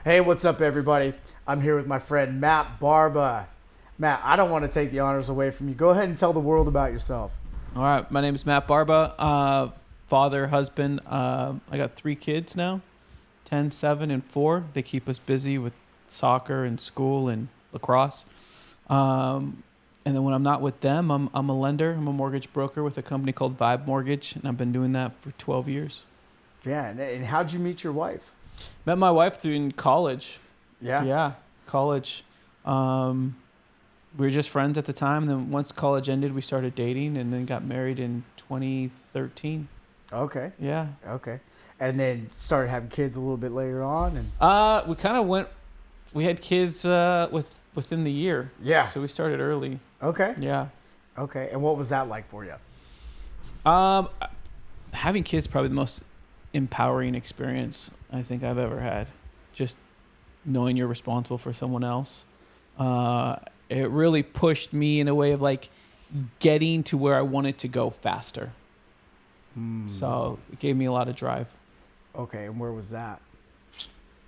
Hey, what's up, everybody? I'm here with my friend Matt Barba. Matt, I don't want to take the honors away from you. Go ahead and tell the world about yourself. All right, my name is Matt Barba, father, husband. I got 3 kids now, 10, 7, and 4. They keep us busy with soccer and school and lacrosse. And then when I'm not with them, I'm a lender. I'm a mortgage broker with a company called Vibe Mortgage, and I've been doing that for 12 years. Yeah, and how'd you meet your wife? Met my wife through in college. Yeah? Yeah, college. We were just friends at the time. Then once college ended, we started dating and then got married in 2013. Okay, Yeah. okay. And then started having kids a little bit later on? And We kind of we had kids within the year. Yeah. So we started early. Okay, Yeah. okay. And what was that like for you? Having kids is probably the most empowering experience I think I've ever had. Just knowing you're responsible for someone else. It really pushed me in a way of like getting to where I wanted to go faster. So it gave me a lot of drive. Okay, and where was that?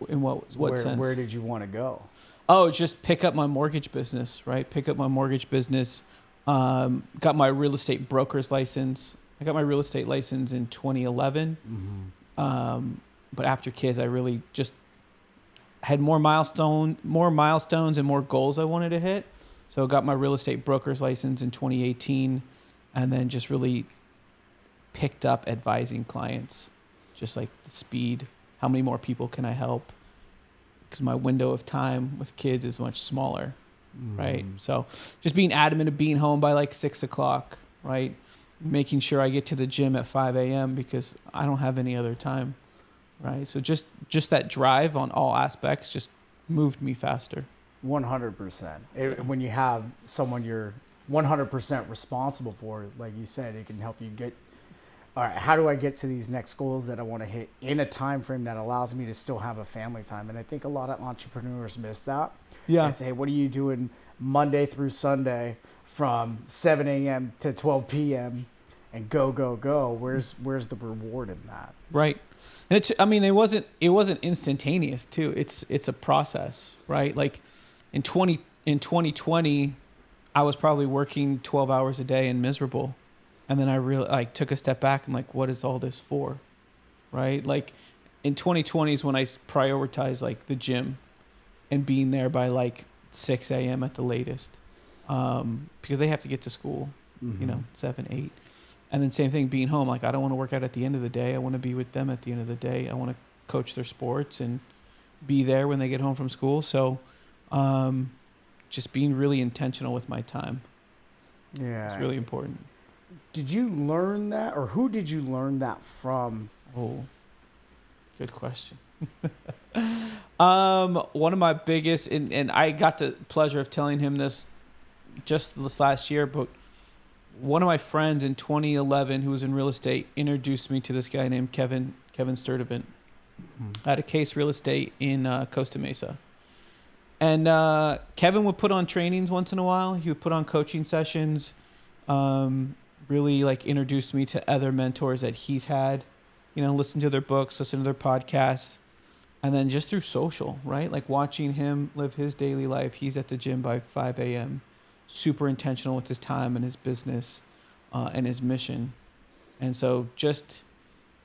In what sense? Where did you want to go? Oh, just pick up my mortgage business, right? Pick up my mortgage business. Got my real estate broker's license. I got my real estate license in 2011. But after kids, I really just had more milestones and more goals I wanted to hit. So I got my real estate broker's license in 2018 and then just really picked up advising clients, just like the speed, how many more people can I help? Because my window of time with kids is much smaller, right? So just being adamant of being home by like 6 o'clock, right? Making sure I get to the gym at 5 a.m. because I don't have any other time, right? So just that drive on all aspects just moved me faster. 100%. When you have someone you're 100% responsible for, like you said, it can help you get, all right, how do I get to these next goals that I want to hit in a time frame that allows me to still have a family time? And I think a lot of entrepreneurs miss that. Yeah. And say, hey, what are you doing Monday through Sunday from 7 a.m. to 12 p.m. and go, go, go? Where's the reward in that? Right. And it wasn't instantaneous too. It's a process, right? Like in 2020, I was probably working 12 hours a day and miserable. And then I really took a step back and like, what is all this for? Right? Like in 2020 is when I prioritized like the gym and being there by like 6 a.m. at the latest. Because they have to get to school, 7, 8. And then same thing, being home. Like, I don't want to work out at the end of the day. I want to be with them at the end of the day. I want to coach their sports and be there when they get home from school. So just being really intentional with my time. Yeah. It's really important. Did you learn that, or who did you learn that from? Oh, good question. One of my biggest, and I got the pleasure of telling him this just this last year, but one of my friends in 2011 who was in real estate introduced me to this guy named Kevin Sturdivant. I had a case real estate in Costa Mesa. And Kevin would put on trainings once in a while. He would put on coaching sessions, really like introduced me to other mentors that he's had, listen to their books, listen to their podcasts. And then just through social, right? Like watching him live his daily life. He's at the gym by 5 a.m., super intentional with his time and his business and his mission. And so just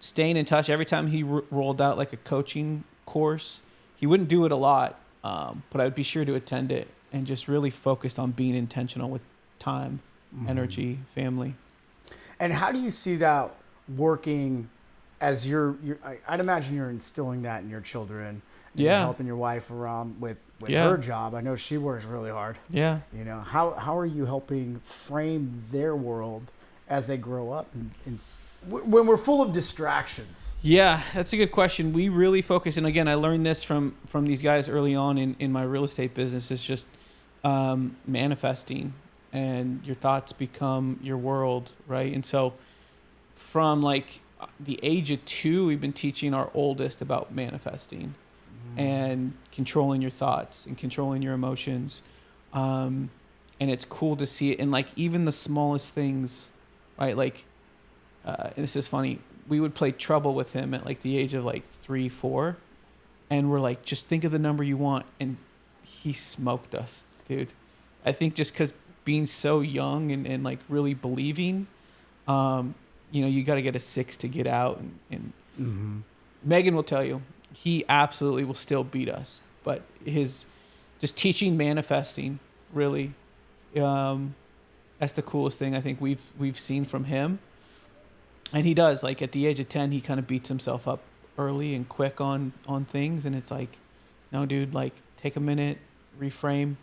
staying in touch. Every time he rolled out like a coaching course, he wouldn't do it a lot, but I would be sure to attend it and just really focused on being intentional with time, energy, family. And how do you see that working as I'd imagine you're instilling that in your children. And you're helping your wife around with her job. I know she works really hard. Yeah. How are you helping frame their world as they grow up when we're full of distractions? Yeah, that's a good question. We really focus, and again, I learned this from these guys early on in my real estate business, is just manifesting, and your thoughts become your world, right? And so from like the age of 2, we've been teaching our oldest about manifesting and controlling your thoughts and controlling your emotions. And it's cool to see it in like even the smallest things, right? Like, and this is funny. We would play trouble with him at like the age of like 3, 4. and we're like, just think of the number you want. And he smoked us, dude. I think just because being so young and like really believing, you got to get a 6 to get out. And Megan will tell you, he absolutely will still beat us. But his just teaching manifesting, really, that's the coolest thing I think we've seen from him. And he does, like at the age of 10, he kind of beats himself up early and quick on things. And it's like, no, dude, like take a minute, reframe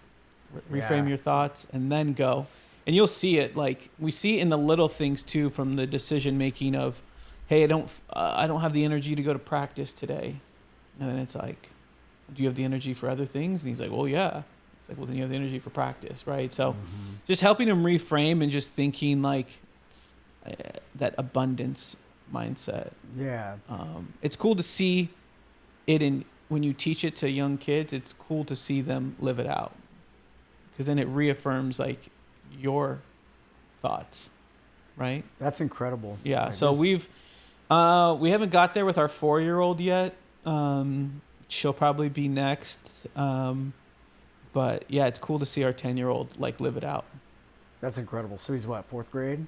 your thoughts, and then go. And you'll see it. Like we see it in the little things too, from the decision making of, hey, I don't have the energy to go to practice today. And then it's like, do you have the energy for other things? And he's like, well, yeah. It's like, well, then you have the energy for practice, right? So just helping him reframe and just thinking like that abundance mindset. Yeah. It's cool to see it when you teach it to young kids, it's cool to see them live it out. Because then it reaffirms like your thoughts, right? That's incredible. Yeah. Like So we haven't got there with our 4-year-old yet. She'll probably be next. But yeah, it's cool to see our 10-year-old like live it out. That's incredible. So he's what, 4th grade?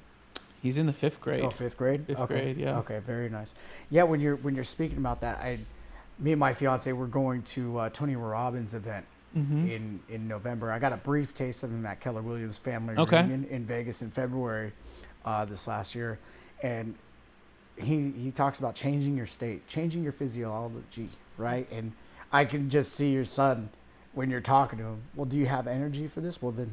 He's in the 5th grade. Oh, 5th grade? Fifth grade, yeah. Okay, very nice. Yeah, when you're speaking about that, me and my fiance were going to Tony Robbins' event in November. I got a brief taste of him at Keller Williams Family Reunion in Vegas in February this last year. And he talks about changing your state, changing your physiology, right? And I can just see your son when you're talking to him. Well, do you have energy for this? Well, then,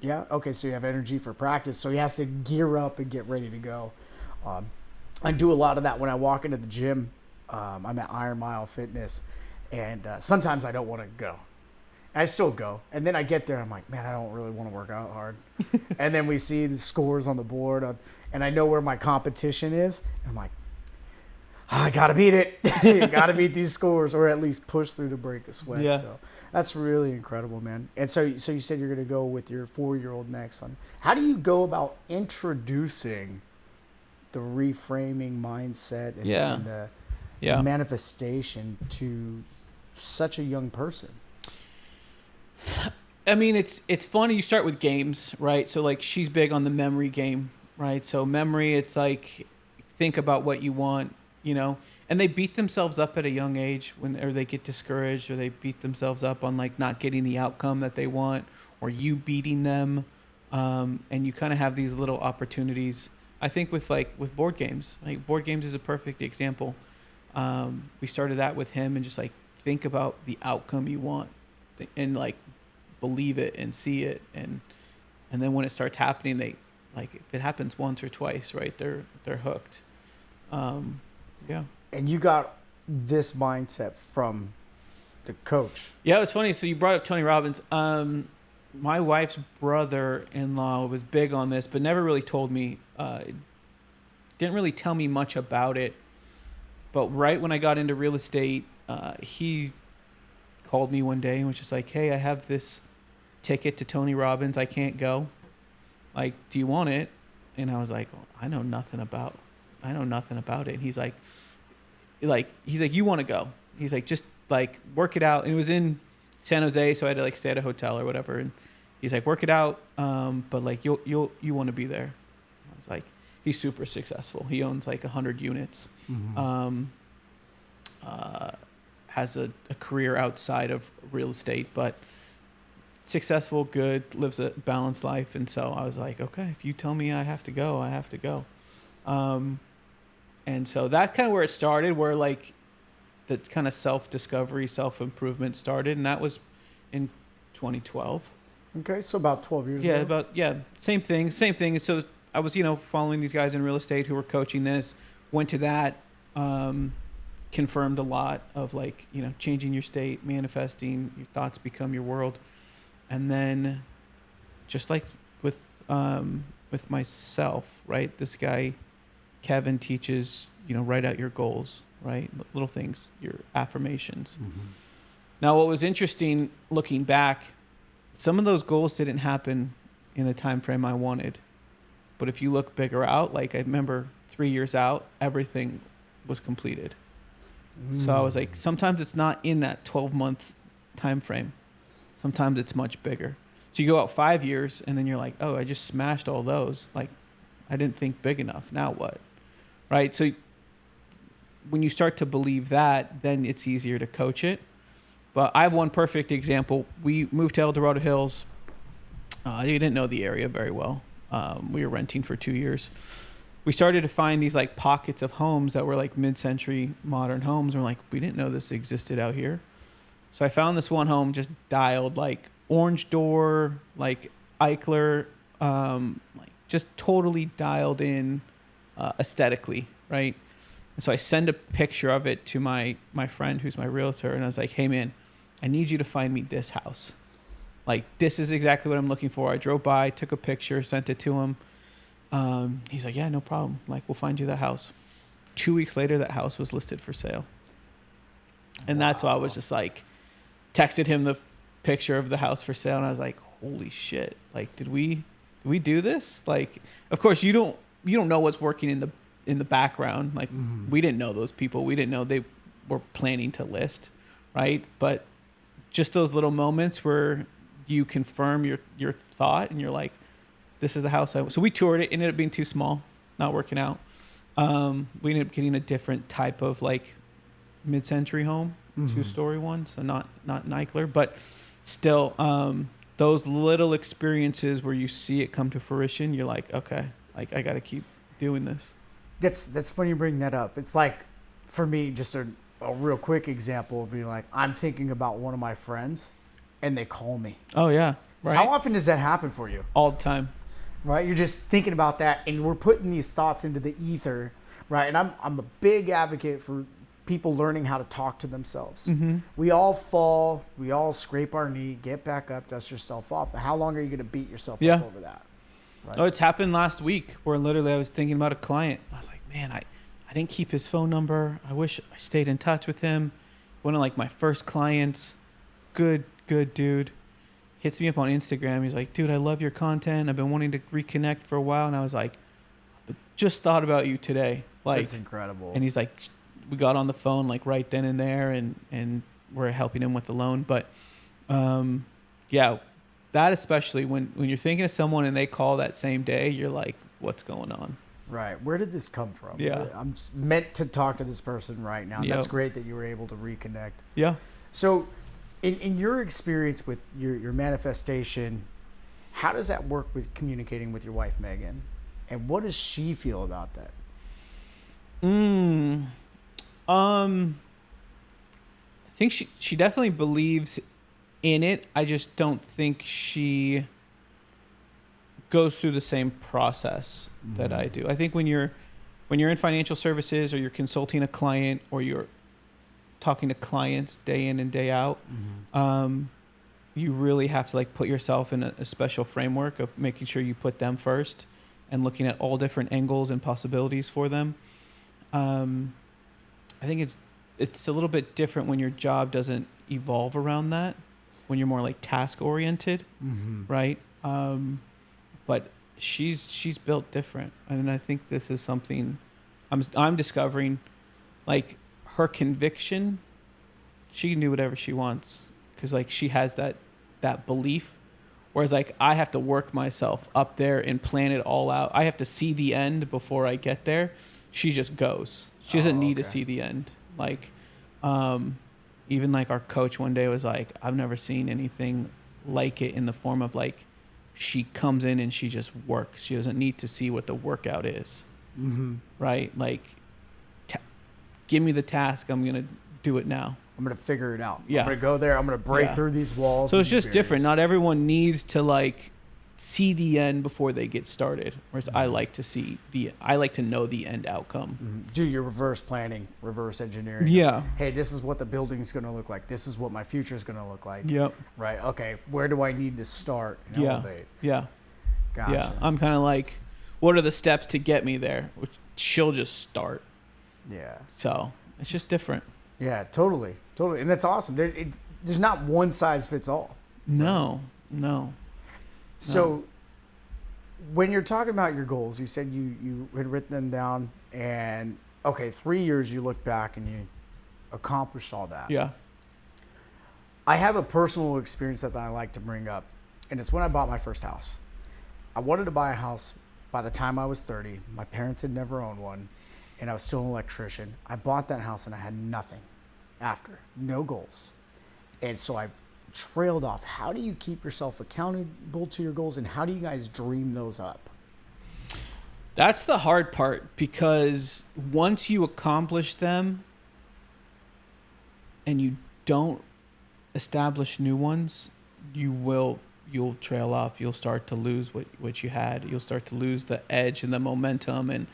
yeah. Okay, so you have energy for practice. So he has to gear up and get ready to go. I do a lot of that when I walk into the gym. I'm at Iron Mile Fitness, and sometimes I don't want to go. I still go. And then I get there, and I'm like, man, I don't really want to work out hard. And then we see the scores on the board, and I know where my competition is. And I'm like, I got to beat it. You got to beat these scores, or at least push through to break a sweat. Yeah. So that's really incredible, man. And so you said you're going to go with your 4-year-old next. How do you go about introducing the reframing mindset and the manifestation to such a young person? I mean, it's funny. You start with games, right? So like she's big on the memory game, right? So memory, it's like think about what you want, and they beat themselves up at a young age or they get discouraged, or they beat themselves up on like not getting the outcome that they want, or you beating them. And you kind of have these little opportunities. I think with board games, like board games is a perfect example. We started that with him, and just like think about the outcome you want and like believe it and see it. And then when it starts happening, they like, if it happens once or twice, right, they're hooked. Yeah. And you got this mindset from the coach. Yeah, it was funny. So you brought up Tony Robbins. My wife's brother-in-law was big on this, but never really told me. Didn't really tell me much about it. But right when I got into real estate, he called me one day and was just like, "Hey, I have this ticket to Tony Robbins. I can't go. Like, do you want it?" And I was like, well, I know nothing about it. And he's like, you want to go? He's like, just like work it out. And it was in San Jose, so I had to like stay at a hotel or whatever. And he's like, work it out, but like you want to be there. I was like, he's super successful. He owns like 100 units. Has a career outside of real estate, but successful, good, lives a balanced life. And so I was like, okay, if you tell me I have to go, I have to go. And so that's kind of where it started, where like the kind of self-discovery, self-improvement started. And that was in 2012. Okay. So about 12 years ago. Same thing. So I was, following these guys in real estate who were coaching this, went to that, confirmed a lot of like, changing your state, manifesting, your thoughts become your world. And then just like with myself, right? This guy, Kevin, teaches, write out your goals, right? Little things, your affirmations. Now, what was interesting looking back, some of those goals didn't happen in the time frame I wanted. But if you look bigger out, like I remember 3 years out, everything was completed. So I was like, sometimes it's not in that 12-month time frame. Sometimes it's much bigger. So you go out 5 years and then you're like, oh, I just smashed all those. Like, I didn't think big enough. Now what? Right? So when you start to believe that, then it's easier to coach it. But I have one perfect example. We moved to El Dorado Hills. You didn't know the area very well. We were renting for 2 years. We started to find these like pockets of homes that were like mid-century modern homes. And we're like, we didn't know this existed out here. So I found this one home just dialed like orange door, like Eichler, like just totally dialed in aesthetically, right? And so I send a picture of it to my friend who's my realtor, and I was like, hey man, I need you to find me this house. Like, this is exactly what I'm looking for. I drove by, took a picture, sent it to him. He's like, yeah, no problem. Like, we'll find you that house. 2 weeks later, that house was listed for sale. And that's why I was just like, texted him the picture of the house for sale, and I was like, holy shit. Like, did we do this? Like, of course you don't know what's working in the background. Like, we didn't know those people. We didn't know they were planning to list, right? But just those little moments where you confirm your thought and you're like, this is the house so we toured it. It ended up being too small, not working out. We ended up getting a different type of like mid-century home, 2-story one, so not Eichler, but still those little experiences where you see it come to fruition, you're like, okay, like I got to keep doing this. That's funny you bring that up. It's like, for me, just a real quick example would be like, I'm thinking about one of my friends and they call me. Oh yeah, right. How often does that happen for you? All the time. Right, you're just thinking about that, and we're putting these thoughts into the ether, right? And I'm a big advocate for people learning how to talk to themselves. We all fall, we all scrape our knee, get back up, dust yourself off. But how long are you going to beat yourself up over that? Right? Oh, it's happened last week where literally I was thinking about a client. I was like, man, I didn't keep his phone number. I wish I stayed in touch with him. One of like my first clients, good dude. Hits me up on Instagram. He's like, dude, I love your content. I've been wanting to reconnect for a while. And I was like, just thought about you today. Like, that's incredible. And he's like, we got on the phone like right then and there, and we're helping him with the loan. But yeah, that especially when you're thinking of someone and they call that same day, you're like, what's going on? Right. Where did this come from? Yeah. I'm meant to talk to this person right now. Yep. That's great that you were able to reconnect. Yeah. So in your experience with your manifestation, how does that work with communicating with your wife, Megan? And what does she feel about that? I think she definitely believes in it. I just don't think she goes through the same process that I do. I think when you're in financial services, or you're consulting a client, or you're talking to clients day in and day out, you really have to like put yourself in a special framework of making sure you put them first and looking at all different angles and possibilities for them. I think it's a little bit different when your job doesn't evolve around that, when you're more like task oriented, right? But she's built different, and I think this is something I'm discovering. Like, her conviction, she can do whatever she wants because like she has that belief, whereas like I have to work myself up there and plan it all out. I have to see the end before I get there. She just goes. She doesn't need to see the end. Like, even like our coach one day was like, I've never seen anything like it, in the form of like, she comes in and she just works. She doesn't need to see what the workout is. Right? Like, give me the task. I'm going to do it now. I'm going to figure it out. Yeah. I'm going to go there. I'm going to break through these walls. So it's just different. Not everyone needs to like see the end before they get started. Whereas I like to know the end outcome. Do your reverse planning, reverse engineering. Yeah. Hey, this is what the building's going to look like. This is what my future is going to look like. Yep. Right. Okay. Where do I need to start and elevate? Yeah. Gotcha. Yeah. I'm kind of like, what are the steps to get me there? Which she'll just start. Yeah. So it's just different. Yeah, totally. And that's awesome. There's not one size fits all. No. So when you're talking about your goals, you said you had written them down, and okay, 3 years you look back and you, accomplish all that. Yeah. I have a personal experience that I like to bring up, and it's when I bought my first house. I wanted to buy a house by the time I was 30. My parents had never owned one, and I was still an electrician. I bought that house, and I had nothing after, no goals. And so I trailed off. How do you keep yourself accountable to your goals, and how do you guys dream those up? That's the hard part, because once you accomplish them and you don't establish new ones, you'll trail off. You'll start to lose what you had. You'll start to lose the edge and the momentum and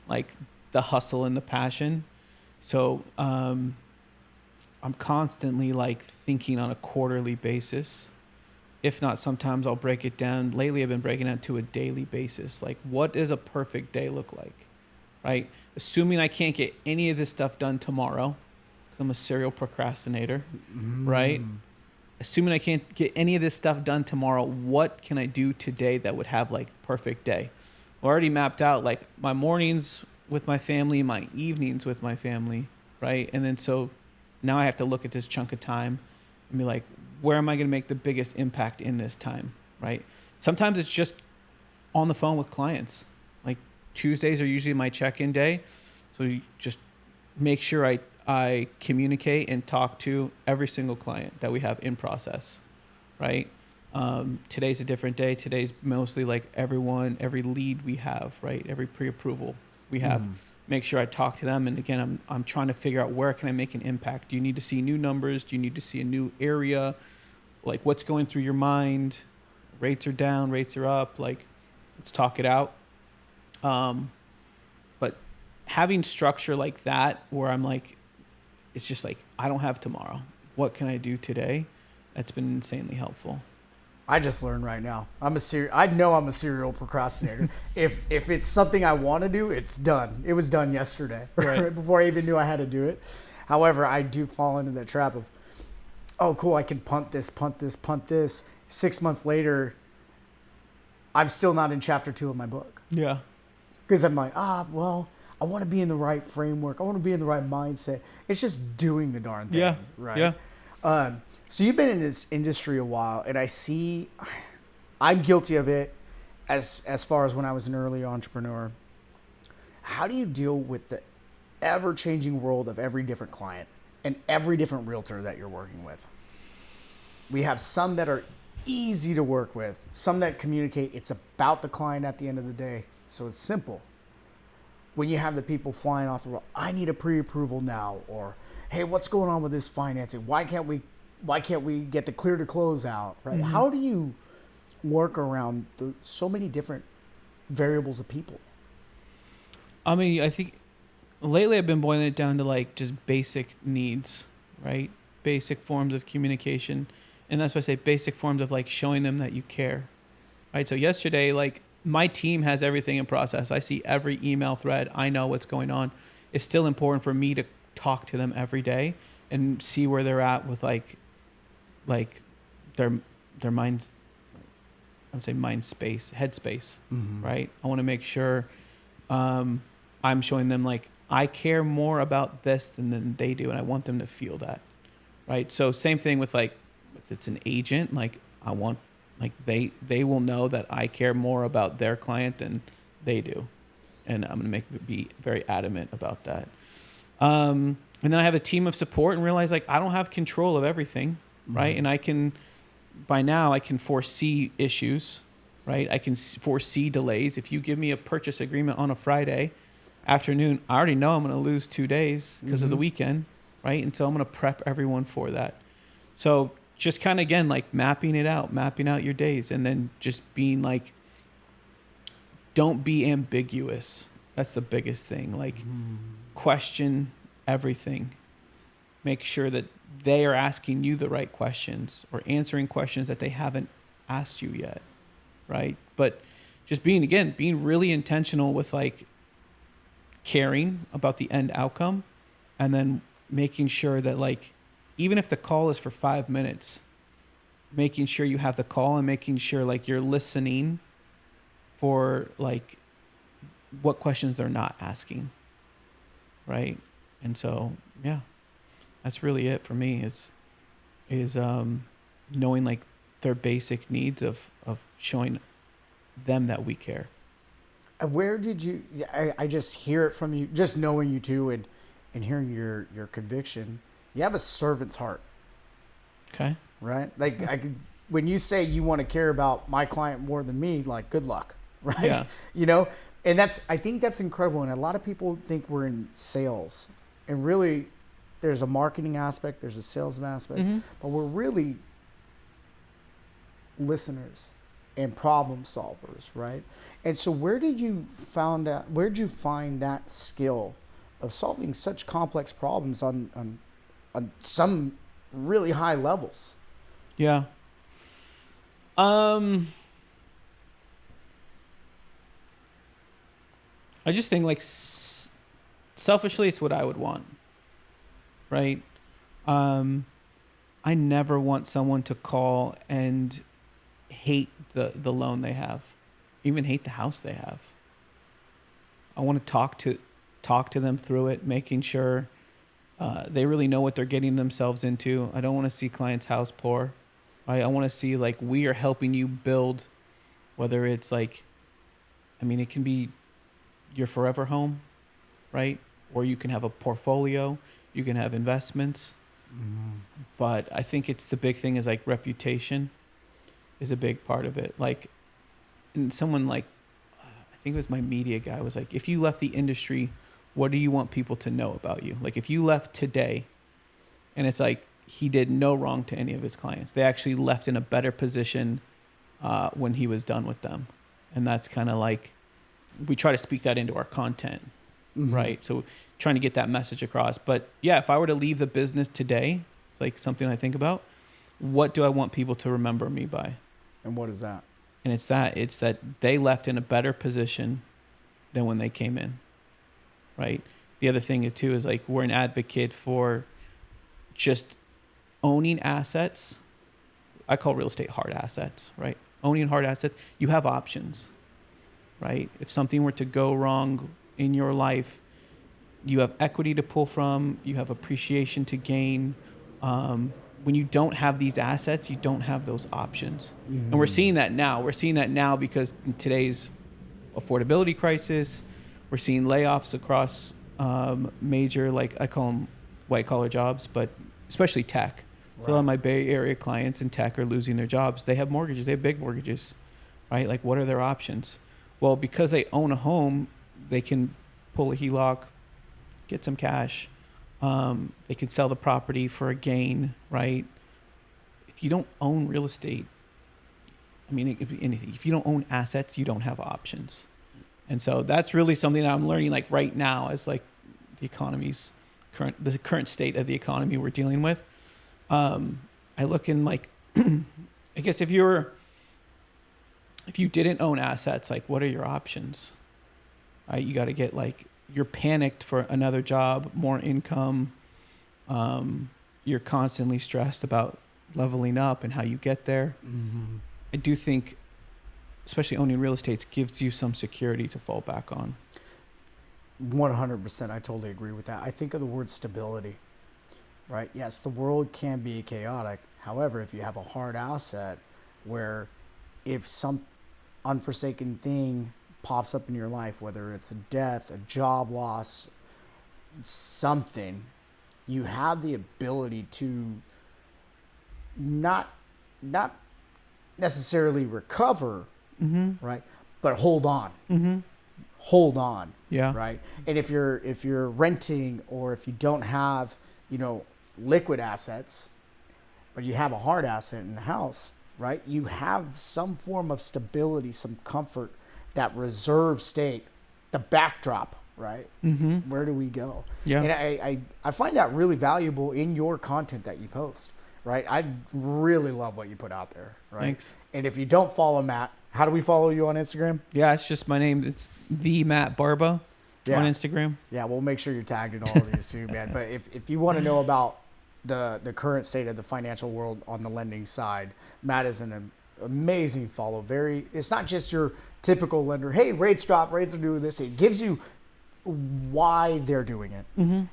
like the hustle and the passion. So I'm constantly like thinking on a quarterly basis. If not, sometimes I'll break it down. Lately, I've been breaking it down to a daily basis. Like, what does a perfect day look like, right? Assuming I can't get any of this stuff done tomorrow, because I'm a serial procrastinator, right? Assuming I can't get any of this stuff done tomorrow, what can I do today that would have like perfect day? I already mapped out like my mornings with my family, my evenings with my family, right? And then so now I have to look at this chunk of time and be like, where am I going to make the biggest impact in this time, right? Sometimes it's just on the phone with clients. Like Tuesdays are usually my check-in day. So you just make sure I communicate and talk to every single client that we have in process, right? Today's a different day. Today's mostly like every lead we have, right? Every pre-approval we have. Make sure I talk to them. And again, I'm trying to figure out where can I make an impact? Do you need to see new numbers? Do you need to see a new area? Like what's going through your mind? Rates are down, rates are up. Like, let's talk it out. But having structure like that, where I'm like, it's just like, I don't have tomorrow. What can I do today? That's been insanely helpful. I just learned right now. I know I'm a serial procrastinator. if it's something I want to do, it's done. It was done yesterday, right before I even knew I had to do it. However, I do fall into the trap of, oh, cool, I can punt this. 6 months later, I'm still not in chapter 2 of my book. Yeah. Because I'm like, well, I want to be in the right framework. I want to be in the right mindset. It's just doing the darn thing. Yeah. Right. Yeah. So you've been in this industry a while, and I'm guilty of it as far as when I was an early entrepreneur. How do you deal with the ever-changing world of every different client and every different realtor that you're working with? We have some that are easy to work with, some that communicate it's about the client at the end of the day, so it's simple. When you have the people flying off the road, I need a pre-approval now, or hey, what's going on with this financing? Why can't we get the clear to close out? Right? Mm-hmm. How do you work around so many different variables of people? I mean, I think lately I've been boiling it down to like just basic needs, right? Basic forms of communication. And that's why I say basic forms of like showing them that you care, right? So yesterday, like my team has everything in process. I see every email thread. I know what's going on. It's still important for me to talk to them every day and see where they're at with like their minds, I would say mind space, head space, right? I want to make sure I'm showing them like I care more about this than they do, and I want them to feel that, right? So same thing with like if it's an agent, like I want like they will know that I care more about their client than they do, and I'm gonna be very adamant about that. And then I have a team of support and realize like I don't have control of everything, right? And by now I can foresee issues, right? I can foresee delays. If you give me a purchase agreement on a Friday afternoon, I already know I'm going to lose 2 days because of the weekend, right? And so I'm going to prep everyone for that. So just kind of, again, like mapping out your days, and then just being like, don't be ambiguous. That's the biggest thing. Like question everything. Make sure that they are asking you the right questions or answering questions that they haven't asked you yet, right? But just being really intentional with like caring about the end outcome, and then making sure that like, even if the call is for 5 minutes, making sure you have the call and making sure like you're listening for like what questions they're not asking, right? And so, yeah. That's really it for me is knowing like their basic needs of showing them that we care. Where did you, I just hear it from you, just knowing you two and hearing your conviction. You have a servant's heart. Okay. Right? Like when you say you want to care about my client more than me, like good luck, right? Yeah. You know, and I think that's incredible. And a lot of people think we're in sales, and really there's a marketing aspect, there's a sales aspect, but we're really listeners and problem solvers, right? And so where did you find that skill of solving such complex problems on some really high levels? Yeah. I just think like selfishly, it's what I would want, right? I never want someone to call and hate the loan they have, even hate the house they have. I want to talk to them through it, making sure they really know what they're getting themselves into. I don't want to see clients' house poor. I want to see like we are helping you build, whether it's like, I mean, it can be your forever home, right? Or you can have a portfolio, you can have investments. But I think it's the big thing is like reputation is a big part of it. Like, and someone like, I think it was my media guy was like, if you left the industry, what do you want people to know about you? Like if you left today, and it's like, he did no wrong to any of his clients. They actually left in a better position when he was done with them. And that's kind of like, we try to speak that into our content, right? So trying to get that message across. But yeah, if I were to leave the business today, it's like something I think about. What do I want people to remember me by? And what is that? And it's that they left in a better position than when they came in, right? The other thing is too is like we're an advocate for just owning assets. I call real estate hard assets, right? Owning hard assets, you have options, right? If something were to go wrong in your life, you have equity to pull from, you have appreciation to gain. When you don't have these assets, you don't have those options. And we're seeing that now. We're seeing that now because in today's affordability crisis, we're seeing layoffs across major, like I call them white collar jobs, but especially tech. So a lot of my Bay Area clients in tech are losing their jobs. They have mortgages. They have big mortgages, right? Like what are their options? Well, because they own a home, they can pull a HELOC, get some cash. They could sell the property for a gain, right? If you don't own real estate, I mean, it could be anything. If you don't own assets, you don't have options. And so that's really something that I'm learning like right now as like the current state of the economy we're dealing with. I look in like, I guess if you didn't own assets, like what are your options? Right? You got to get like, you're panicked for another job, more income. You're constantly stressed about leveling up and how you get there. I do think, especially owning real estate, gives you some security to fall back on. 100%. I totally agree with that. I think of the word stability, right? Yes, the world can be chaotic. However, if you have a hard asset where if some unforsaken thing pops up in your life, whether it's a death, a job loss, something, you have the ability to not necessarily recover, right? But hold on. Hold on. Yeah. Right. And if you're renting or if you don't have, liquid assets, but you have a hard asset in the house, right? You have some form of stability, some comfort, that reserve state, the backdrop, right? Where do we go? Yeah. And I find that really valuable in your content that you post, right? I really love what you put out there, right? Thanks. And if you don't follow Matt, how do we follow you on Instagram? Yeah, it's just my name. It's the Matt Barba on Instagram. Yeah, we'll make sure you're tagged in all of these too, man. But if you want to know about the current state of the financial world on the lending side, Matt is an amazing follow. It's not just your typical lender. Hey, rates drop, rates are doing this. It gives you why they're doing it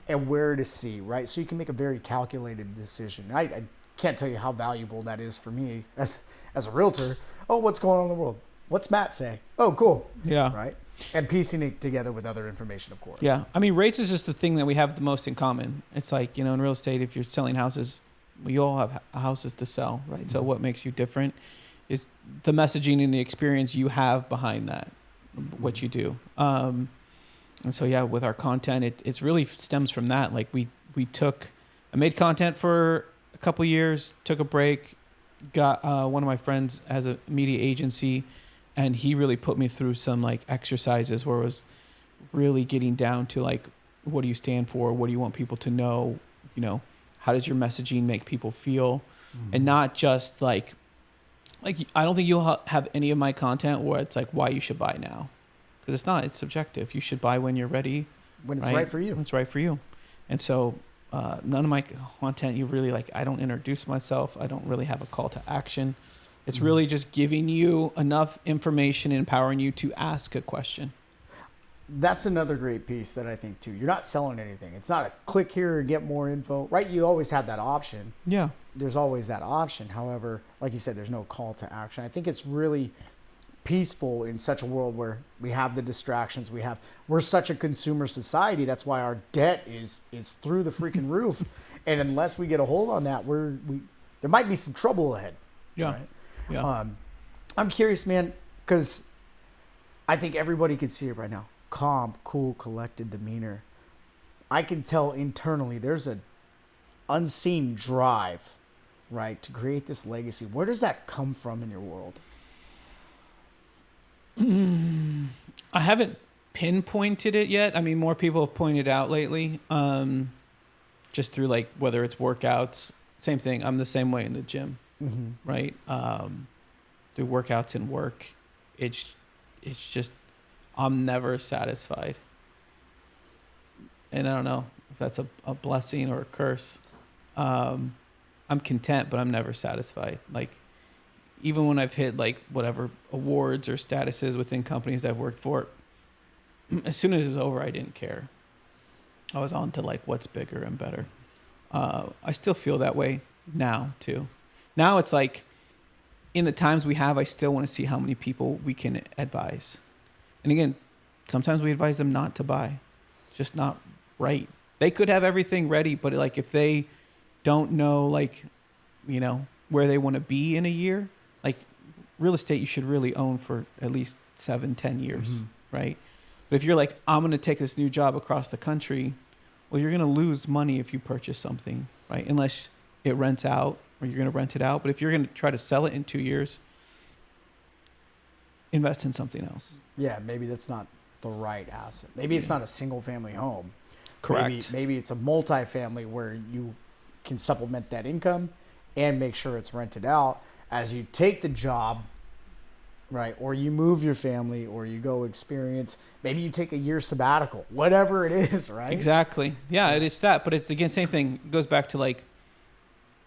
and where to see, right? So you can make a very calculated decision. I can't tell you how valuable that is for me as a realtor. Oh, what's going on in the world? What's Matt say? Oh, cool. Yeah. Right? And piecing it together with other information, of course. Yeah. I mean, rates is just the thing that we have the most in common. It's like, you know, in real estate, if you're selling houses, we all have houses to sell, right? Mm-hmm. So what makes you different is the messaging and the experience you have behind that, what you do. And so, yeah, with our content, it's really stems from that. Like I made content for a couple years, took a break, got one of my friends has a media agency, and he really put me through some like exercises where it was really getting down to like, what do you stand for? What do you want people to know? You know, how does your messaging make people feel? And not just like I don't think you'll have any of my content where it's like why you should buy now. Because it's not, it's subjective. You should buy when you're ready. When it's right for you. When it's right for you. And so none of my content, you really like, I don't introduce myself. I don't really have a call to action. It's really just giving you enough information, empowering you to ask a question. That's another great piece that I think too. You're not selling anything. It's not a click here and get more info, right? You always have that option. Yeah. There's always that option. However, like you said, there's no call to action. I think it's really peaceful in such a world where we have the distractions we're such a consumer society. That's why our debt is through the freaking roof. And unless we get a hold on that, there might be some trouble ahead. Yeah. Right? Yeah. I'm curious, man, because I think everybody can see it right now. Calm, cool, collected demeanor. I can tell internally there's an unseen drive, right, to create this legacy. Where does that come from in your world? I haven't pinpointed it yet. I mean, more people have pointed out lately, just through like whether it's workouts. Same thing. I'm the same way in the gym, right? Through workouts and work, it's just I'm never satisfied, and I don't know if that's a blessing or a curse. I'm content, but I'm never satisfied. Like, even when I've hit like whatever awards or statuses within companies I've worked for, as soon as it was over, I didn't care. I was on to like what's bigger and better. I still feel that way now too. Now it's like in the times we have, I still want to see how many people we can advise. And again, sometimes we advise them not to buy. It's just not right. They could have everything ready, but like if they don't know like, you know, where they want to be in a year, like real estate you should really own for at least 7-10 years, right? But if you're like, I'm going to take this new job across the country, well, you're going to lose money if you purchase something, right? Unless it rents out or you're going to rent it out. But if you're going to try to sell it in 2 years, invest in something else. Yeah, maybe that's not the right asset. Maybe it's not a single family home. Correct. Maybe it's a multi-family where you can supplement that income and make sure it's rented out as you take the job, right? Or you move your family, or you go experience. Maybe you take a year sabbatical, whatever it is, right? Exactly. Yeah, it's that. But it's again, same thing. It goes back to like,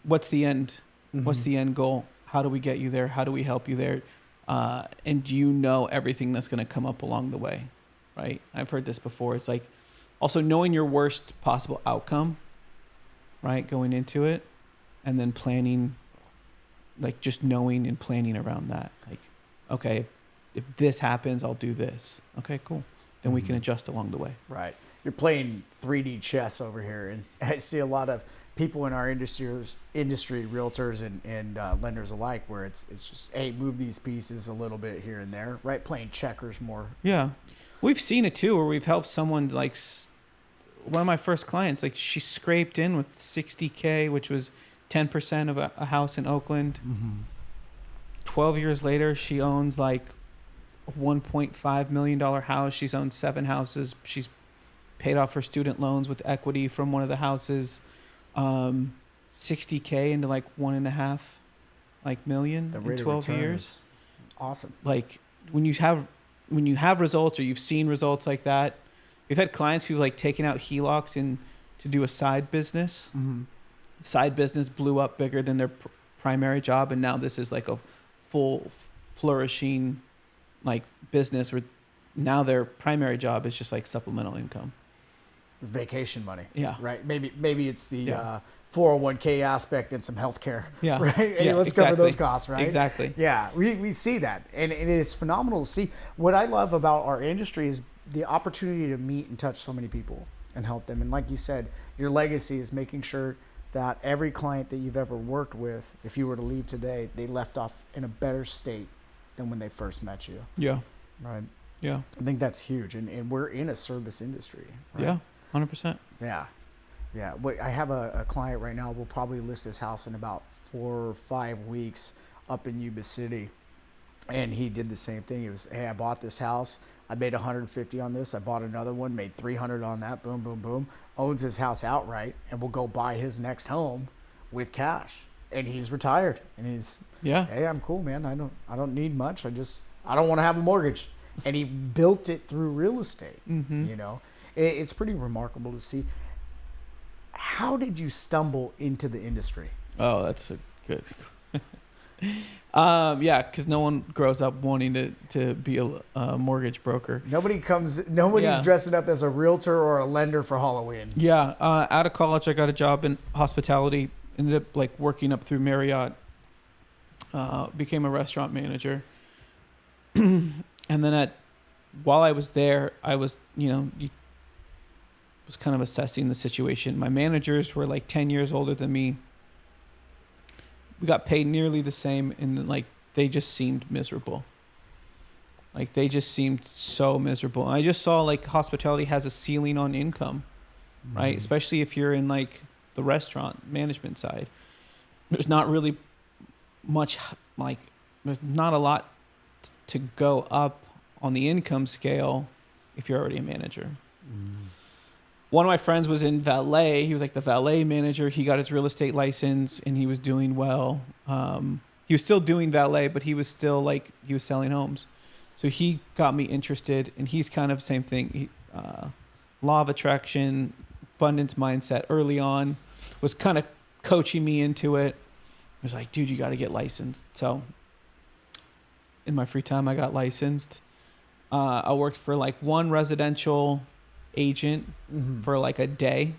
what's the end? What's the end goal? How do we get you there? How do we help you there? And do you know everything that's going to come up along the way, right? I've heard this before. It's like also knowing your worst possible outcome, right? Going into it, and then planning, like just knowing and planning around that. Like, okay, if this happens, I'll do this. Okay, cool. Then we can adjust along the way. Right. You're playing 3D chess over here, and I see a lot of people in our industry, realtors and lenders alike, where it's just, hey, move these pieces a little bit here and there, right? Playing checkers more. Yeah, we've seen it too, where we've helped someone like one of my first clients, like she scraped in with $60K, which was 10% of a house in Oakland. 12 years later, she owns like a $1.5 million house. She's owned 7 houses. She's paid off her student loans with equity from one of the houses. 60K into like 1.5 million in 12 years. Awesome. Like when you have results, or you've seen results like that, we've had clients who've like taken out HELOCs to do a side business. Side business blew up bigger than their primary job, and now this is like a full flourishing like business where now their primary job is just like supplemental income. Vacation money. Yeah. Right. Maybe it's the 401k aspect and some healthcare. Yeah. Right. Hey, Yeah, let's cover those costs. Right. Exactly. Yeah. We see that, and it is phenomenal to see. What I love about our industry is the opportunity to meet and touch so many people and help them. And like you said, your legacy is making sure that every client that you've ever worked with, if you were to leave today, they left off in a better state than when they first met you. Yeah. Right. Yeah. I think that's huge. And we're in a service industry. Right? Yeah. 100%. Yeah. Yeah. I have a client right now. We'll probably list this house in about 4 or 5 weeks up in Yuba City. And he did the same thing. He was, hey, I bought this house. I made 150 on this. I bought another one, made 300 on that. Boom, boom, boom. Owns his house outright and will go buy his next home with cash. And he's retired. And he's, hey, I'm cool, man. I don't need much. I don't want to have a mortgage. And he built it through real estate. Mm-hmm. You know, it's pretty remarkable to see. How did you stumble into the industry? Oh, that's a good. Because no one grows up wanting to be a mortgage broker. Nobody's dressing up as a realtor or a lender for Halloween. Yeah. Out of college, I got a job in hospitality. Ended up like working up through Marriott. Became a restaurant manager. And then while I was there, I was, was kind of assessing the situation. My managers were like 10 years older than me. We got paid nearly the same, and like they just seemed miserable. Like they just seemed so miserable. And I just saw like hospitality has a ceiling on income, right? Especially if you're in like the restaurant management side. There's not really much, like there's not a lot to go up on the income scale if you're already a manager. One of my friends was in valet. He was like the valet manager. He got his real estate license and he was doing well. He was still doing valet, but he was still like, he was selling homes. So he got me interested, and he's kind of same thing. Law of attraction, abundance mindset early on, was kind of coaching me into it. I was like, dude, you got to get licensed. So in my free time, I got licensed. I worked for like one residential agent for like a day.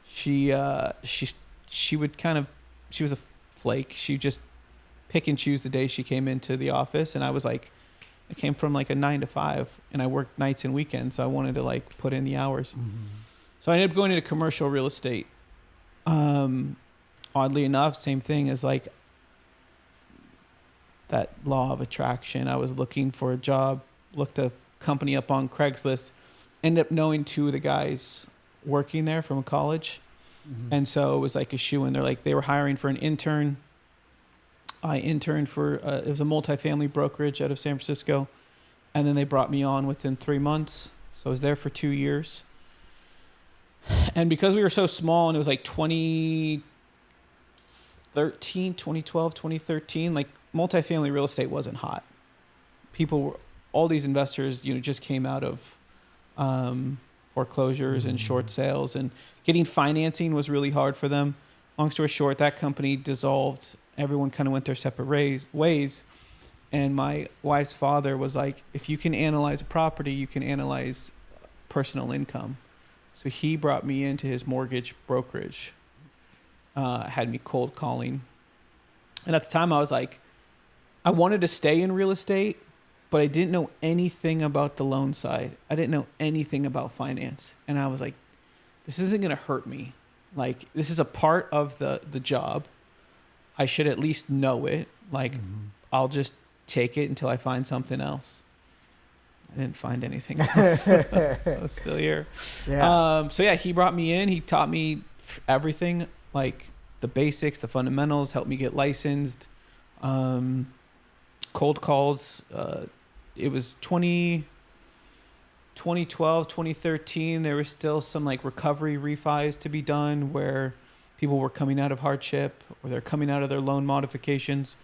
She would kind of, she was a flake. She just pick and choose the day she came into the office. And I was like, I came from like a 9 to 5 and I worked nights and weekends. So I wanted to like put in the hours. So I ended up going into commercial real estate. Oddly enough, same thing as like that law of attraction. I was looking for a job, looked a company up on Craigslist, ended up knowing 2 of the guys working there from college. And so it was like a shoe in. They're like, they were hiring for an intern. I interned for, it was a multifamily brokerage out of San Francisco. And then they brought me on within 3 months. So I was there for 2 years. And because we were so small, and it was like 2012, 2013, like multifamily real estate wasn't hot. All these investors, just came out of foreclosures and short sales, and getting financing was really hard for them. Long story short, that company dissolved. Everyone kind of went their separate ways. And my wife's father was like, if you can analyze a property, you can analyze personal income. So he brought me into his mortgage brokerage, had me cold calling. And at the time I was like, I wanted to stay in real estate, but I didn't know anything about the loan side. I didn't know anything about finance. And I was like, this isn't going to hurt me. Like, this is a part of the job. I should at least know it. Like, I'll just take it until I find something else. I didn't find anything else. I was still here. Yeah. So yeah, he brought me in. He taught me everything, like the basics, the fundamentals, helped me get licensed. Cold calls. It was 2012, 2013. There was still some like recovery refis to be done where people were coming out of hardship or they're coming out of their loan modifications.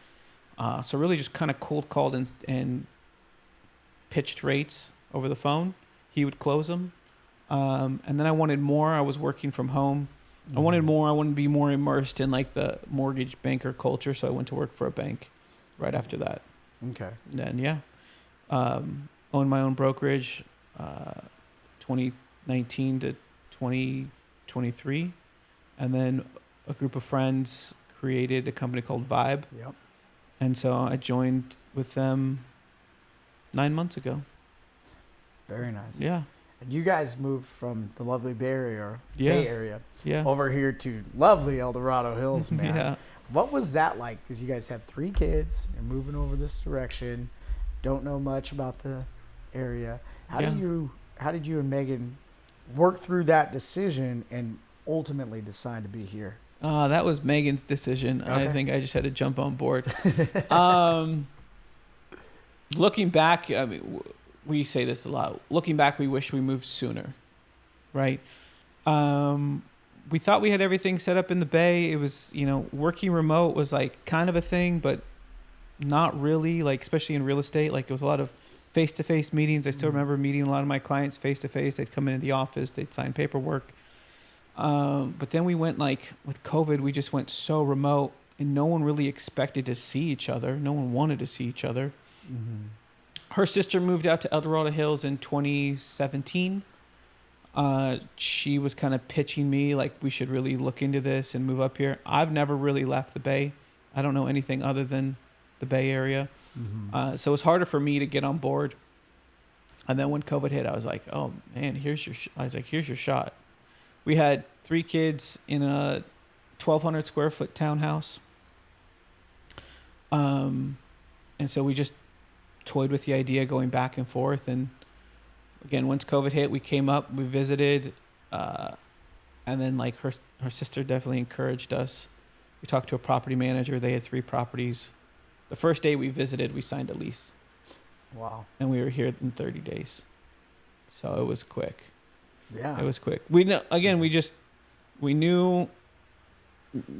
So really just kind of cold called and pitched rates over the phone. He would close them. And then I wanted more. I was working from home. I wanted more. I wanted to be more immersed in like the mortgage banker culture. So I went to work for a bank right after that. Okay. And then, owned my own brokerage, 2019 to 2023, and then a group of friends created a company called Vibe. Yep. And so I joined with them 9 months ago. Very nice. Yeah. And you guys moved from the lovely Bay Area Yeah. over here to lovely El Dorado Hills, man. Yeah. What was that like? Because you guys have 3 kids. You're moving over this direction. Don't know much about the area. How did you and Megan work through that decision and ultimately decide to be here? That was Megan's decision. Okay. I think I just had to jump on board. Looking back, I mean, we say this a lot. Looking back, we wish we moved sooner, right? We thought we had everything set up in the Bay. It was, working remote was like kind of a thing, but not really, like, especially in real estate. Like, it was a lot of face-to-face meetings. I still remember meeting a lot of my clients face-to-face. They'd come into the office. They'd sign paperwork. But then we went, like, with COVID, we just went so remote, and no one really expected to see each other. No one wanted to see each other. Mm-hmm. Her sister moved out to El Dorado Hills in 2017. She was kind of pitching me, like, we should really look into this and move up here. I've never really left the Bay. I don't know anything other than the Bay Area. Mm-hmm. So it was harder for me to get on board. And then when COVID hit, I was like, oh, man, here's your shot. We had 3 kids in a 1,200 square foot townhouse. And so we just toyed with the idea, going back and forth. And again, once COVID hit, we came up, we visited. And then, like, her sister definitely encouraged us. We talked to a property manager. They had 3 properties. The first day we visited, we signed a lease. Wow. And we were here in 30 days. So it was quick. Yeah. It was quick. We knew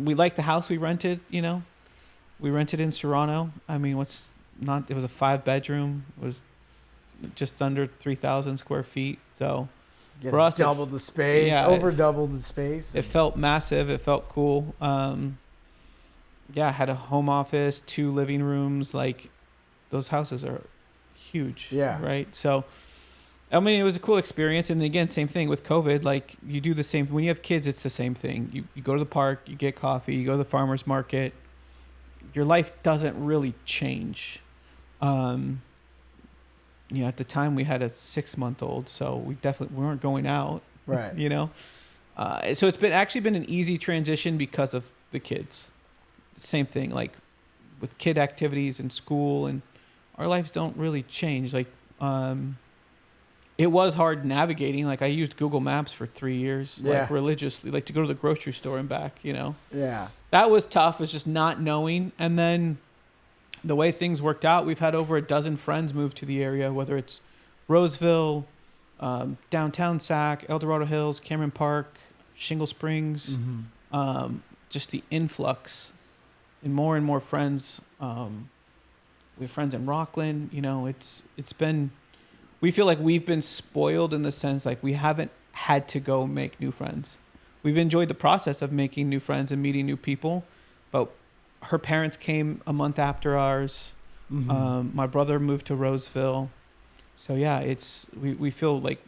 we liked the house we rented, We rented in Serrano. I mean, it was a 5-bedroom. It was just under 3,000 square feet. So Gets for us, doubled the space, over doubled the space. It felt massive. It felt cool. Had a home office, 2 living rooms. Like, those houses are huge. Yeah. Right. So, I mean, it was a cool experience. And again, same thing with COVID. Like, you do the same. When you have kids, it's the same thing. You go to the park, you get coffee, you go to the farmer's market. Your life doesn't really change. At the time we had a 6-month-old, so we weren't going out. Right. So it's been an easy transition because of the kids. Same thing, like with kid activities in school, and our lives don't really change. Like, it was hard navigating. Like, I used Google Maps for 3 years, like, religiously, like, to go to the grocery store and back, Yeah. That was tough. It was just not knowing. And then the way things worked out, we've had over a dozen friends move to the area, whether it's Roseville, downtown Sac, El Dorado Hills, Cameron Park, Shingle Springs. Mm-hmm. Just the influx and more friends. We have friends in Rockland. It's been, we feel like we've been spoiled in the sense, like, we haven't had to go make new friends. We've enjoyed the process of making new friends and meeting new people, but her parents came a month after ours. Mm-hmm. My brother moved to Roseville. So yeah, we feel like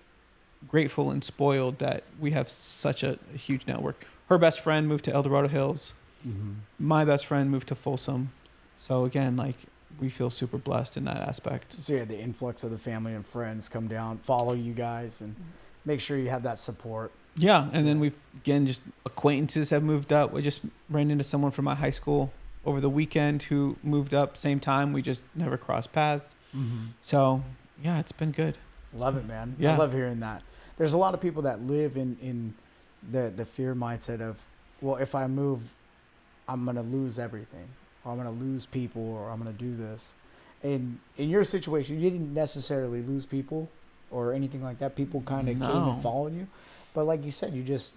grateful and spoiled that we have such a huge network. Her best friend moved to El Dorado Hills. Mm-hmm. My best friend moved to Folsom. So again, like, we feel super blessed in that aspect. So you had the influx of the family and friends come down, follow you guys, and make sure you have that support. Yeah, and then we've, again, just acquaintances have moved up. We just ran into someone from my high school over the weekend who moved up same time. We just never crossed paths. Mm-hmm. So yeah, it's been good. Love it, man. Yeah. I love hearing that. There's a lot of people that live in the fear mindset of, well, if I move, I'm going to lose everything, or I'm going to lose people, or I'm going to do this. And in your situation, you didn't necessarily lose people or anything like that. People kind of came and followed you. But like you said, you just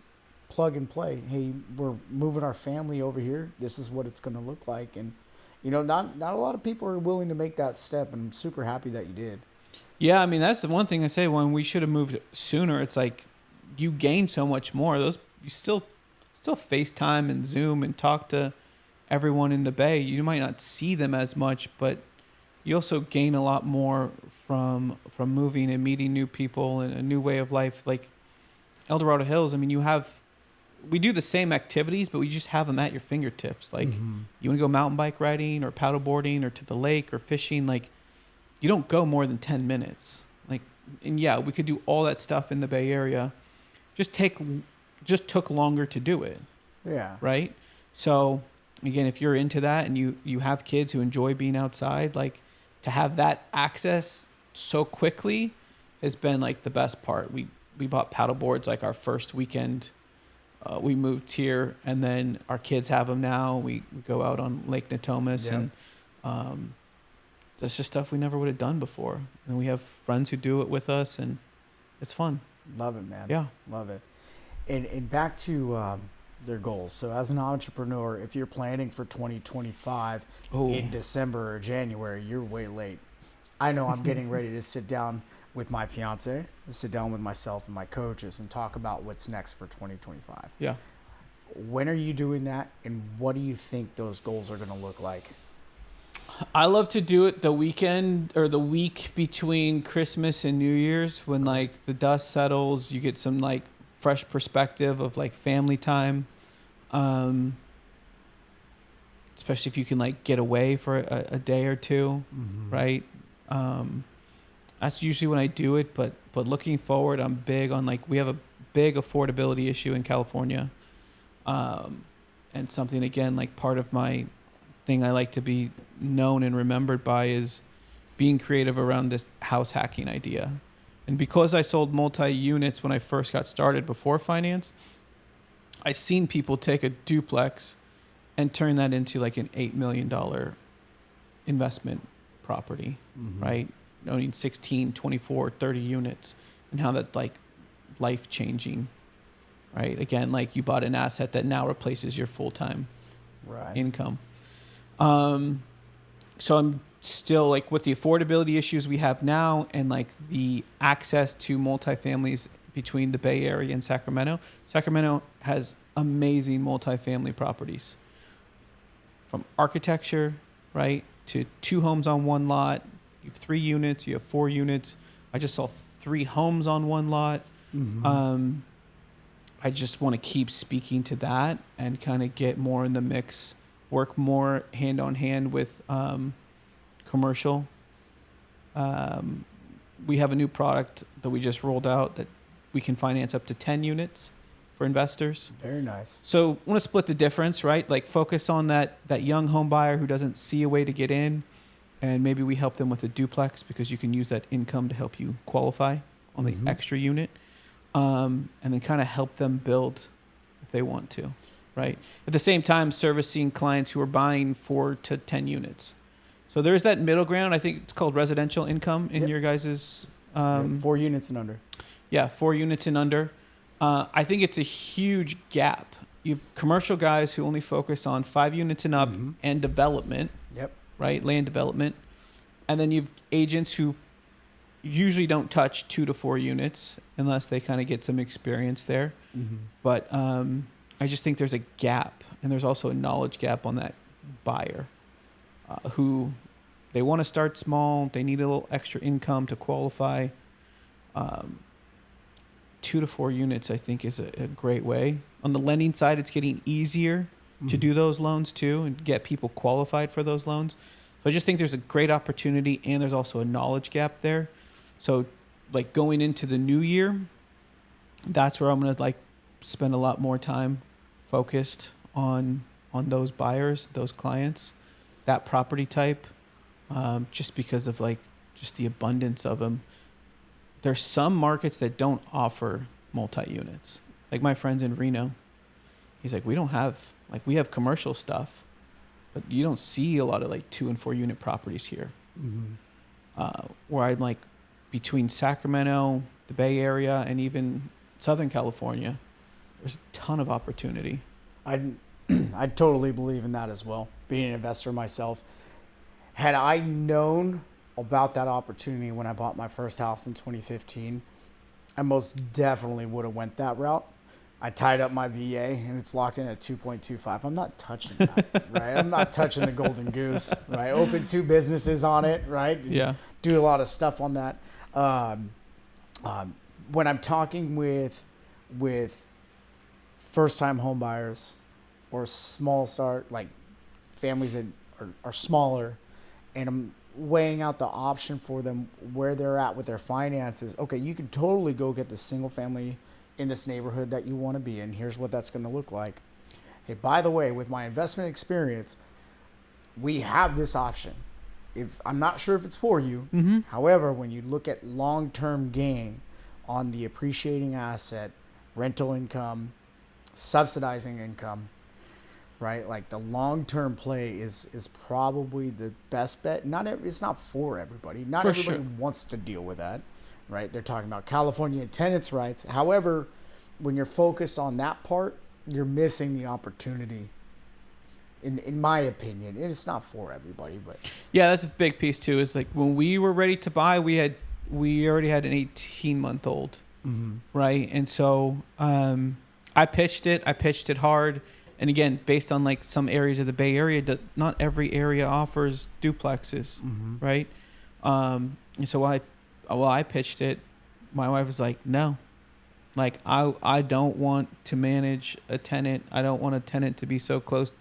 plug and play. Hey, we're moving our family over here. This is what it's going to look like. And, not a lot of people are willing to make that step. And I'm super happy that you did. Yeah, I mean, that's the one thing I say. When we should have moved sooner, it's like you gain so much more. You still FaceTime and Zoom and talk to everyone in the Bay. You might not see them as much, but you also gain a lot more from moving and meeting new people and a new way of life. Like El Dorado Hills, I mean, we do the same activities, but we just have them at your fingertips. Like you want to go mountain bike riding or paddle boarding or to the lake or fishing, like you don't go more than 10 minutes. Like, and yeah, we could do all that stuff in the Bay Area. Just took longer to do it. Yeah. Right. So again, if you're into that and you have kids who enjoy being outside, like to have that access so quickly has been like the best part. We bought paddle boards like our first weekend. We moved here, and then our kids have them now. We go out on Lake Natomas, and that's just stuff we never would have done before. And we have friends who do it with us, and it's fun. Love it, man. Yeah. Love it. And back to their goals. So as an entrepreneur, if you're planning for 2025 in December or January, you're way late. I know I'm getting ready to sit down with my fiance, sit down with myself and my coaches and talk about what's next for 2025. Yeah. When are you doing that, and what do you think those goals are going to look like? I love to do it the weekend or the week between Christmas and New Year's, when like the dust settles, you get some like fresh perspective of like family time. Especially if you can like get away for a day or two, right? That's usually when I do it, but looking forward, I'm big on like, we have a big affordability issue in California. And something, again, like part of my thing I like to be known and remembered by is being creative around this house hacking idea. And because I sold multi-units when I first got started before finance, I seen people take a duplex and turn that into like an $8 million investment property, right? Owning 16, 24, 30 units, and how that's like life-changing, right? Again, like you bought an asset that now replaces your full-time income. So I'm still like, with the affordability issues we have now and like the access to multifamilies between the Bay Area and Sacramento. Sacramento has amazing multifamily properties, from architecture, right, to 2 homes on one lot. You have 3 units, you have 4 units. I just saw 3 homes on one lot. I just want to keep speaking to that and kind of get more in the mix, work more hand on hand with commercial. We have a new product that we just rolled out that we can finance up to 10 units for investors. Very nice. So I want to split the difference, right? Like focus on that young home buyer who doesn't see a way to get in, and maybe we help them with a duplex because you can use that income to help you qualify on the extra unit, and then kind of help them build if they want to, right? At the same time, servicing clients who are buying 4 to 10 units. So there's that middle ground. I think it's called residential income in your guys's 4 units and under. Yeah, 4 units and under. I think it's a huge gap. You have commercial guys who only focus on 5 units and up and development. Yep. Right, land development. And then you have agents who usually don't touch 2 to 4 units unless they kind of get some experience there. But I just think there's a gap, and there's also a knowledge gap on that buyer who they want to start small. They need a little extra income to qualify. 2 to 4 units, I think, is a great way. On the lending side, it's getting easier to do those loans too and get people qualified for those loans. So I just think there's a great opportunity, and there's also a knowledge gap there. So like going into the new year, that's where I'm going to like spend a lot more time focused on those buyers, those clients, that property type, just because of like just the abundance of them. There's some markets that don't offer multi-units. Like my friend's in Reno. He's like, we have commercial stuff, but you don't see a lot of like 2 and 4 unit properties here. Where I'm like, between Sacramento, the Bay Area, and even Southern California, there's a ton of opportunity. I totally believe in that as well, being an investor myself. Had I known about that opportunity when I bought my first house in 2015, I most definitely would have went that route. I tied up my VA and it's locked in at 2.25. I'm not touching that, right? I'm not touching the golden goose, right? Open 2 businesses on it, right? Yeah. Do a lot of stuff on that. When I'm talking with first-time home buyers or small start, like families that are smaller, and I'm weighing out the option for them where they're at with their finances. Okay, you can totally go get the single family in this neighborhood that you want to be in. Here's what that's going to look like. Hey, by the way, with my investment experience, we have this option. If I'm not sure if it's for you. Mm-hmm. However, when you look at long-term gain on the appreciating asset, rental income, subsidizing income, right? Like the long-term play is probably the best bet. It's not for everybody. Not For everybody sure. wants to deal with that, right? They're talking about California tenants' rights. However, when you're focused on that part, you're missing the opportunity. In my opinion, and it's not for everybody, but Yeah, that's a big piece too. Is like when we were ready to buy, we already had an 18-month-old, right? And so I pitched it hard. And again, based on like some areas of the Bay Area, not every area offers duplexes, right? And so I pitched it, my wife was like, no. Like I don't want to manage a tenant. I don't want a tenant to be so close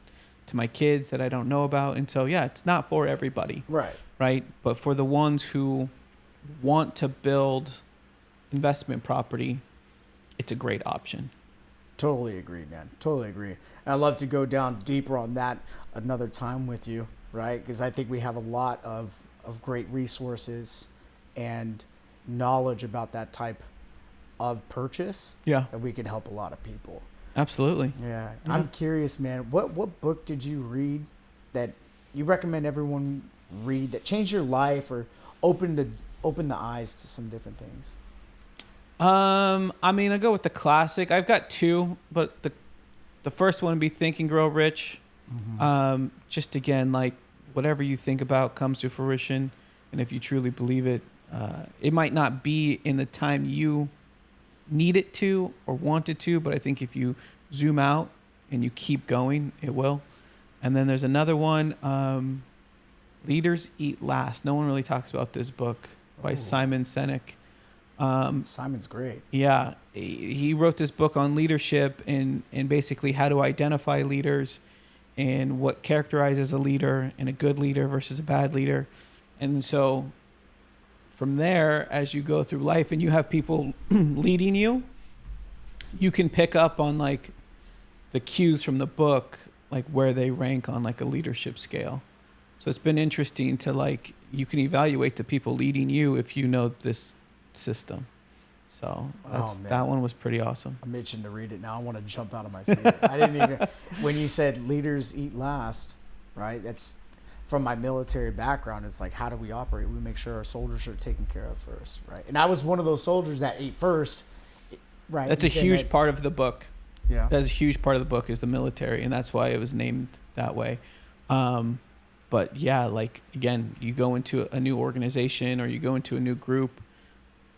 to my kids that I don't know about. And so, yeah, it's not for everybody. Right. But for the ones who want to build investment property, it's a great option. Totally agree, man. Totally agree. And I'd love to go down deeper on that another time with you, right? Because I think we have a lot of great resources and knowledge about that type of purchase. Yeah. That we can help a lot of people. Absolutely. Yeah. I'm curious, man. What book did you read that you recommend everyone read that changed your life or opened the eyes to some different things? I mean, I go with the classic. I've got 2, but the first one would be Think and Grow Rich. Just again, like whatever you think about comes to fruition, and if you truly believe it, it might not be in the time you need it to or want it to, but I think if you zoom out and you keep going, it will. And then there's another one, Leaders Eat Last. No one really talks about this book by Simon Sinek. Simon's great. Yeah, he wrote this book on leadership and basically how to identify leaders and what characterizes a leader and a good leader versus a bad leader. And so from there, as you go through life and you have people leading you, you can pick up on like the cues from the book, like where they rank on like a leadership scale. So it's been interesting to like, you can evaluate the people leading you if you know this system. So that one was pretty awesome. I'm itching to read it now. I want to jump out of my seat. I didn't even, when you said leaders eat last, right? That's from my military background. It's like, how do we operate? We make sure our soldiers are taken care of first, right? And I was one of those soldiers that ate first, right? That's a huge part of the book. Yeah. That's a huge part of the book is the military, and that's why it was named that way. But yeah, like again, you go into a new organization or you go into a new group,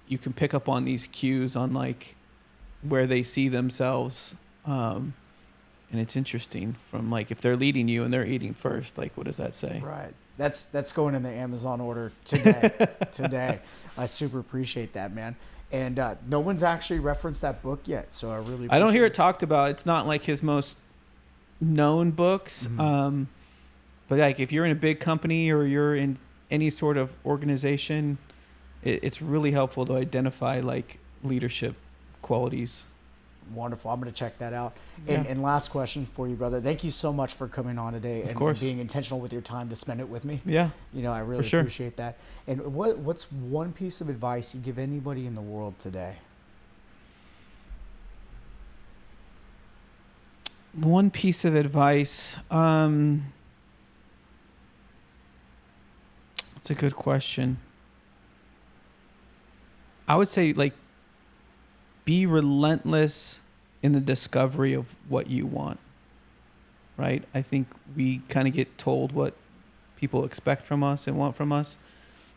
you can pick up on these cues on like where they see themselves. And it's interesting from like, if they're leading you and they're eating first, like, what does that say? Right. That's going in the Amazon order today. I super appreciate that, man. And no one's actually referenced that book yet. So I don't hear it talked about. It's not like his most known books. But like if you're in a big company or you're in any sort of organization, it's really helpful to identify like leadership qualities. Wonderful. I'm going to check that out. Yeah. And last question for you, brother. Thank you so much for coming on today and being intentional with your time to spend it with me. Yeah. You know, I really appreciate that. And what's one piece of advice you give anybody in the world today? One piece of advice. That's a good question. I would say like, be relentless in the discovery of what you want, right? I think we kind of get told what people expect from us and want from us.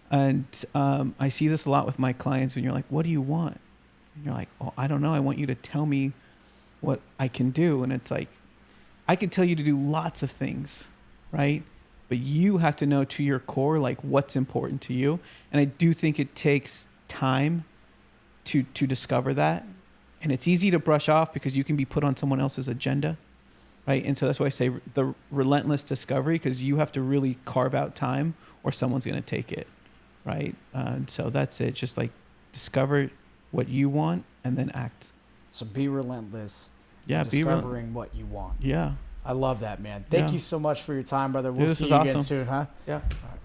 And I see this a lot with my clients when you're like, what do you want? And you're like, oh, I don't know. I want you to tell me what I can do. And it's like, I can tell you to do lots of things, right? But you have to know to your core, like what's important to you. And I do think it takes time to discover that. And it's easy to brush off because you can be put on someone else's agenda, right? And so that's why I say the relentless discovery, because you have to really carve out time or someone's going to take it, right? And so that's it. Just like discover what you want and then act. So be relentless. Yeah, discovering what you want. Yeah. I love that, man. Thank you so much for your time, brother. We'll Dude, see you awesome. again soon, huh? Yeah. All right.